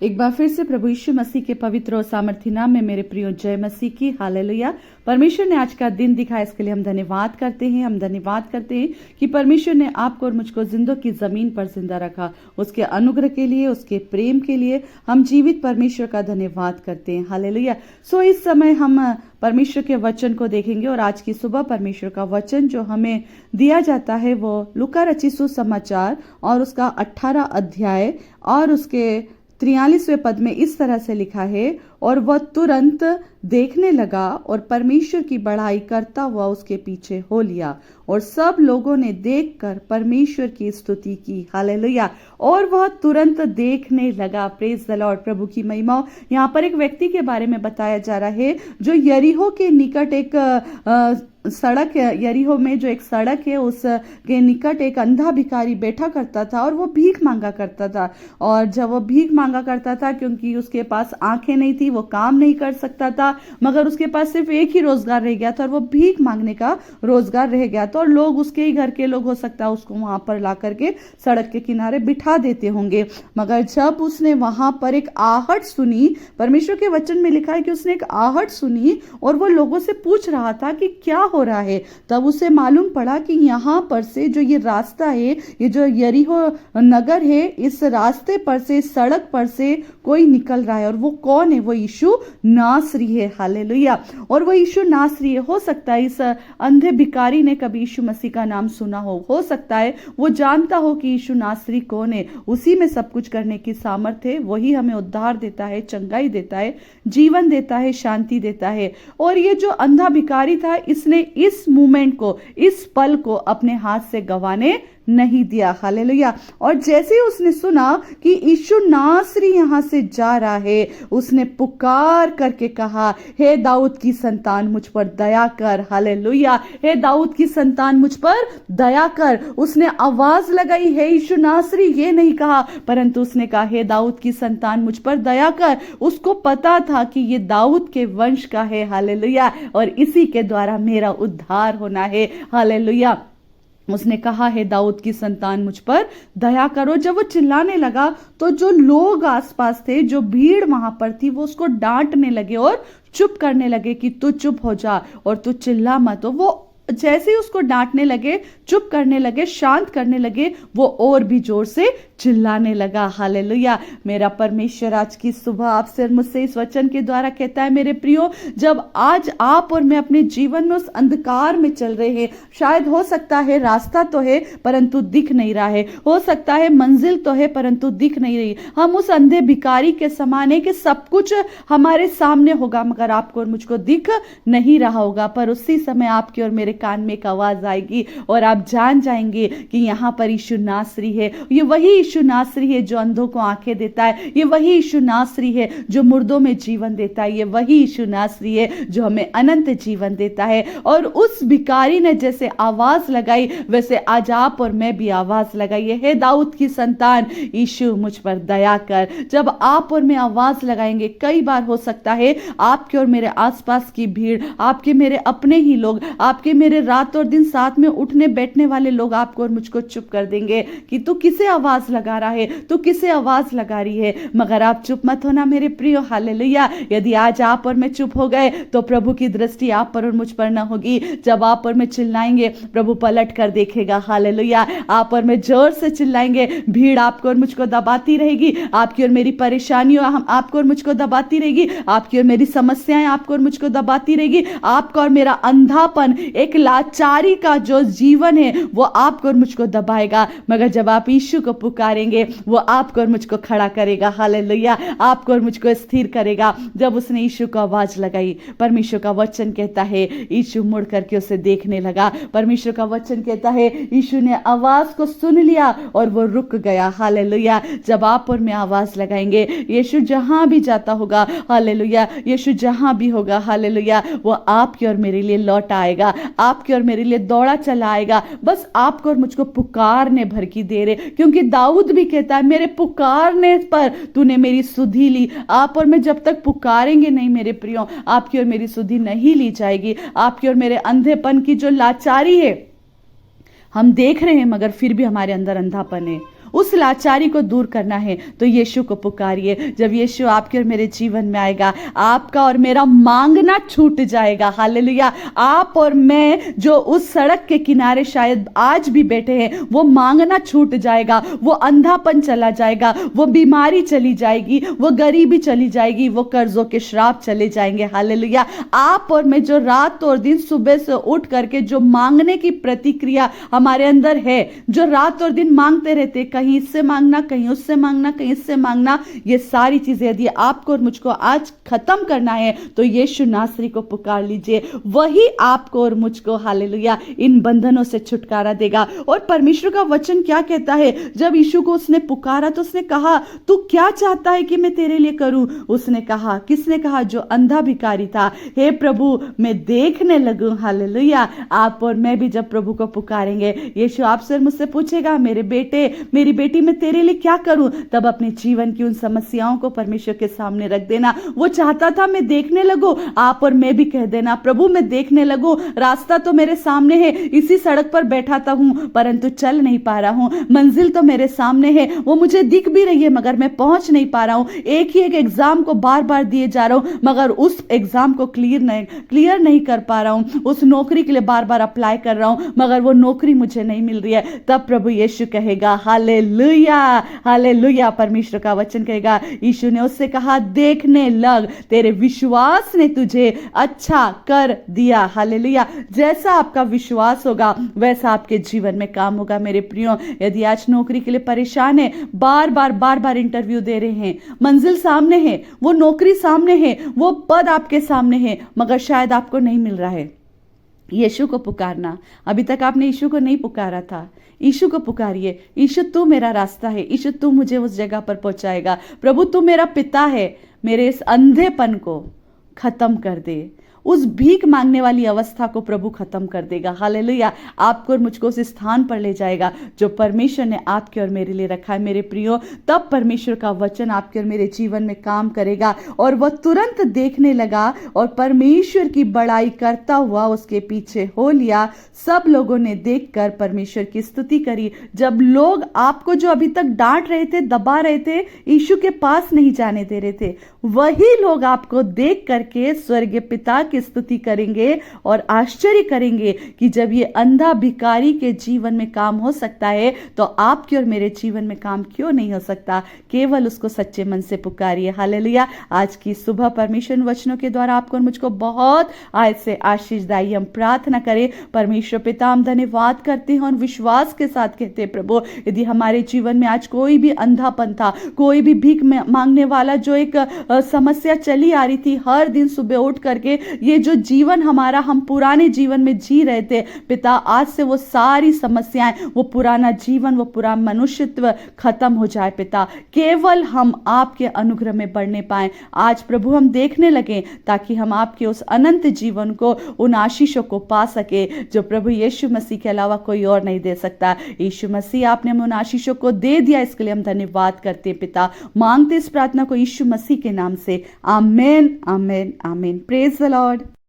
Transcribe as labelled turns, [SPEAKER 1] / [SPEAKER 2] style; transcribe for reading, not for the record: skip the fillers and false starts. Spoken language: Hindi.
[SPEAKER 1] एक बार फिर से प्रभु यीशु मसीह के पवित्र और सामर्थी नाम में मेरे प्रियो जय मसीह की हालेलुया। परमेश्वर ने आज का दिन दिखाया, इसके लिए हम धन्यवाद करते हैं। हम धन्यवाद करते हैं कि परमेश्वर ने आपको और मुझको जिंदों की जमीन पर जिंदा रखा। उसके अनुग्रह के लिए, उसके प्रेम के लिए हम जीवित परमेश्वर का धन्यवाद करते हैं। हालेलुया। सो इस समय हम परमेश्वर के वचन को देखेंगे और आज की सुबह परमेश्वर का वचन जो हमें दिया जाता है वो लूका रचित सुसमाचार और उसका 18 अध्याय और उसके 43वें पद में इस तरह से लिखा है, और वह तुरंत देखने लगा और परमेश्वर की बड़ाई करता हुआ उसके पीछे हो लिया, और सब लोगों ने देखकर परमेश्वर की स्तुति की। हालेलुया। और वह तुरंत देखने लगा। Praise the Lord. प्रभु की महिमा। यहाँ पर एक व्यक्ति के बारे में बताया जा रहा है जो यरीहो के निकट एक सड़क, यरीहो में जो एक सड़क है उसके निकट एक अंधा भिखारी बैठा करता था और वो भीख मांगा करता था। और जब वो भीख मांगा करता था, क्योंकि उसके पास आंखें नहीं थी, वो काम नहीं कर सकता था, मगर उसके पास सिर्फ एक ही रोजगार रह गया था और वो भीख मांगने का रोजगार रह गया था। और लोग, उसके ही घर के लोग हो सकता है उसको वहां पर ला करके सड़क के किनारे बिठा देते होंगे। मगर जब उसने वहां पर एक आहट सुनी, परमेश्वर के वचन में लिखा है कि उसने एक आहट सुनी और वो लोगों से पूछ रहा था कि क्या हो रहा है, तब उसे मालूम पड़ा कि यहाँ पर से जो ये रास्ता है, ये जो यरीहो नगर है, इस रास्ते पर से, सड़क पर से कोई निकल रहा है। और वो कौन है? वो यीशु नासरी है। हालेलुया। और वो यीशु नासरी है। हो सकता है इस अंधे भिखारी ने कभी यीशु मसीह का नाम सुना हो सकता है वो जानता हो कि यीशु नासरी कौन है। उसी में सब कुछ करने की सामर्थ्य है। वही हमें उद्धार देता है, चंगाई देता है, जीवन देता है, शांति देता है। और ये जो अंधा भिखारी था, इसने इस मोमेंट को, इस पल को अपने हाथ से गंवाने नहीं दिया। हालेलुया। और जैसे ही उसने सुना कि यीशु नासरी यहां से जा रहा है, उसने पुकार करके कहा, हे दाऊद की संतान मुझ पर दया कर। हालेलुया। हे दाऊद की संतान मुझ पर दया कर। उसने आवाज लगाई, हे यीशु नासरी, ये नहीं कहा, परंतु उसने कहा, हे दाऊद की संतान मुझ पर दया कर। उसको पता था कि ये दाऊद के वंश का है। हालेलुया। और इसी के द्वारा मेरा उद्धार होना है। हालेलुया। उसने कहा, है दाऊद की संतान मुझ पर दया करो। जब वो चिल्लाने लगा तो जो लोग आसपास थे, जो भीड़ वहां पर थी, वो उसको डांटने लगे और चुप करने लगे कि तू चुप हो जा और तू चिल्ला मत। वो जैसे ही उसको डांटने लगे, चुप करने लगे, शांत करने लगे, वो और भी जोर से चिल्लाने लगा। हालेलुया। मेरा परमेश्वर आज की सुबह आपसे और मुझसे इस वचन के द्वारा कहता है, मेरे प्रियो, जब आज आप और मैं अपने जीवन में उस अंधकार में चल रहे हैं, शायद हो सकता है रास्ता तो है परंतु दिख नहीं रहा है, हो सकता है मंजिल तो है परंतु दिख नहीं रही, हम उस अंधे भिखारी के समान है कि सब कुछ हमारे सामने होगा मगर आपको और मुझको दिख नहीं रहा होगा। पर उसी समय आपके और मेरे कान में एक आवाज आएगी और आप जान जाएंगे कि यहाँ पर यीशु नासरी है। ये वही यीशु नासरी है जो अंधों को आंखें देता है। ये वही यीशु नासरी है जो मुर्दों में जीवन देता है। ये वही यीशु नासरी है जो हमें अनंत जीवन देता है। और उस भिखारी ने जैसे आवाज लगाई, वैसे आज आप और मैं भी आवाज लगाइए, हे दाऊद की संतान, यीशु मुझ पर दया कर। जब आप और मैं आवाज लगाएंगे, कई बार हो सकता है आपके और मेरे आसपास की भीड़, आपके मेरे अपने ही लोग, आपके मेरे रात और दिन साथ में उठने बैठने वाले लोग आपको और मुझको चुप कर देंगे कि तू किसे आवाज लगा रहा है, तू किसे आवाज लगा रही है। मगर आप चुप मत होना मेरे प्रियो। हालेलुया। यदि आज आप और मैं चुप हो गए तो प्रभु की दृष्टि आप पर और मुझ पर न होगी। जब आप और मैं चिल्लाएंगे, प्रभु पलट कर देखेगा। हालेलुया। आप और मैं जोर से चिल्लाएंगे, भीड़ आपको और मुझको दबाती रहेगी, आपकी और मेरी परेशानियों हम आपको और मुझको दबाती रहेगी, आपकी और मेरी समस्याएं आपको और मुझको दबाती रहेगी, आपका और मेरा अंधापन, एक लाचारी का जो जीवन है वो आपको और मुझको दबाएगा। मगर जब आप यीशु को पुकारेंगे, वो आपको और मुझको खड़ा करेगा। हालेलुया। आपको और मुझको स्थिर करेगा। जब उसने यीशु को आवाज लगाई, परमेश्वर का वचन कहता है यीशु मुड़ करके उसे देखने लगा। परमेश्वर का वचन कहता है यीशु ने आवाज को सुन लिया और वो रुक गया। हालेलुया। जब आप और मैं आवाज लगाएंगे, यीशु जहां भी जाता होगा, हालेलुया, यीशु जहां भी होगा, हालेलुया, वो आपके और मेरे लिए लौट आएगा, आपके और मेरे लिए दौड़ा चला आएगा। बस आपको और मुझको पुकारने भर की देर है, क्योंकि दाऊद भी कहता है, मेरे पुकारने पर तूने मेरी सुधि ली। आप और मैं जब तक पुकारेंगे नहीं मेरे प्रियो, आपकी और मेरी सुधि नहीं ली जाएगी। आपकी और मेरे अंधेपन की जो लाचारी है, हम देख रहे हैं मगर फिर भी हमारे अंदर अंधापन है। उस लाचारी को दूर करना है तो यीशु को पुकारिए। जब यीशु आपके और मेरे जीवन में आएगा, आपका और मेरा मांगना छूट जाएगा। हालेलुया। आप और मैं जो उस सड़क के किनारे शायद आज भी बैठे हैं, वो मांगना छूट जाएगा, वो अंधापन चला जाएगा, वो बीमारी चली जाएगी, वो गरीबी चली जाएगी, वो कर्जों के श्राप चले जाएंगे। हालेलुया। आप और मैं जो रात और दिन सुबह से उठ करके जो मांगने की प्रतिक्रिया हमारे अंदर है, जो रात और दिन मांगते रहते, कहीं इससे मांगना, कहीं उससे मांगना, कहीं इससे मांगना, ये सारी चीजें यदि आपको और मुझको आज खत्म करना है तो यीशु नासरी को पुकार लीजिए। वही आपको और मुझको, हालेलुया, इन बंधनों से छुटकारा देगा। और परमेश्वर का वचन क्या कहता है? जब यीशु को उसने पुकारा तो उसने कहा, तू क्या चाहता है कि मैं तेरे लिए करूं? उसने कहा, किसने कहा? जो अंधा भिखारी था, हे प्रभु मैं देखने लगूं। हालेलुया। आप और मैं भी जब प्रभु को पुकारेंगे, यीशु आपसे मुझसे पूछेगा, मेरे बेटे, मेरी बेटी, मैं तेरे लिए क्या करूं? तब अपने जीवन की उन समस्याओं को परमेश्वर के सामने रख देना। वो चाहता था मैं देखने लगूं, आप और मैं भी कह देना, प्रभु मैं देखने लगूं, रास्ता तो मेरे सामने है, इसी सड़क पर बैठा था हूं परंतु चल नहीं पा रहा हूं, मंजिल तो मेरे सामने है, वो मुझे दिख भी रही है मगर मैं पहुंच नहीं पा रहा हूं, एक ही एक एग्जाम को बार बार दिए जा रहा हूं मगर उस एग्जाम को क्लियर नहीं कर पा रहा हूं, उस नौकरी के लिए बार बार अप्लाई कर रहा हूं मगर वो नौकरी मुझे नहीं मिल रही है। तब प्रभु यीशु कहेगा, हालेलुया, हालेलुया। परमेश्वर का वचन कहेगा, यीशु ने उससे कहा, देखने लग, तेरे विश्वास ने तुझे अच्छा कर दिया। हालेलुया। जैसा आपका विश्वास होगा वैसा आपके जीवन में काम होगा। मेरे प्रियो, यदि आज नौकरी के लिए परेशान है, बार बार इंटरव्यू दे रहे हैं, मंजिल सामने है, वो नौकरी सामने है, वो पद आपके सामने है मगर शायद आपको नहीं मिल रहा है, यीशु को पुकारना। अभी तक आपने यीशु को नहीं पुकारा था, यीशु को पुकारिए। यीशु तू मेरा रास्ता है, यीशु तू मुझे उस जगह पर पहुंचाएगा। प्रभु तू मेरा पिता है, मेरे इस अंधेपन को खत्म कर दे। उस भीख मांगने वाली अवस्था को प्रभु खत्म कर देगा। हालेलुया। आपको और मुझको उस स्थान पर ले जाएगा जो परमेश्वर ने आपके और मेरे लिए रखा है। मेरे प्रियो, तब परमेश्वर का वचन आपके और मेरे जीवन में काम करेगा। और वह तुरंत देखने लगा और परमेश्वर की बड़ाई करता हुआ उसके पीछे हो लिया। सब लोगों ने देखकर परमेश्वर की स्तुति करी। जब लोग आपको जो अभी तक डांट रहे थे, दबा रहे थे, यीशु के पास नहीं जाने दे रहे थे, वही लोग आपको देख करके स्वर्गीय पिता की स्तुति करेंगे और आश्चर्य करेंगे कि जब ये अंधा भिखारी के जीवन में काम हो सकता है तो आपके और मेरे जीवन में काम क्यों नहीं हो सकता? केवल उसको सच्चे मन से पुकारिए। हालेलुया। आज की सुबह परमेश्वर वचनों के द्वारा आपको और मुझको बहुत आज से आशीष दाई। हम प्रार्थना करें। परमेश्वर पिता, हम धन्यवाद करते हैं और विश्वास के साथ कहते हैं, प्रभु यदि हमारे जीवन में आज कोई भी अंधापन था, कोई भी भीख मांगने वाला जो एक समस्या चली आ रही थी, हर दिन सुबह उठ करके ये जो जीवन हमारा, हम पुराने जीवन में जी रहे थे, पिता आज से वो सारी समस्याएं, वो पुराना जीवन, वो पुराना मनुष्यत्व खत्म हो जाए पिता। केवल हम आपके अनुग्रह में बढ़ने पाए। आज प्रभु हम देखने लगे ताकि हम आपके उस अनंत जीवन को, उन आशीषों को पा सके जो प्रभु यीशु मसीह के अलावा कोई और नहीं दे सकता। यीशु मसीह आपने हमें उन आशीषों को दे दिया, इसके लिए हम धन्यवाद करते हैं पिता। मांगते इस प्रार्थना को यीशु मसीह के नाम से। आमीन, आमीन, आमीन। Praise the Lord.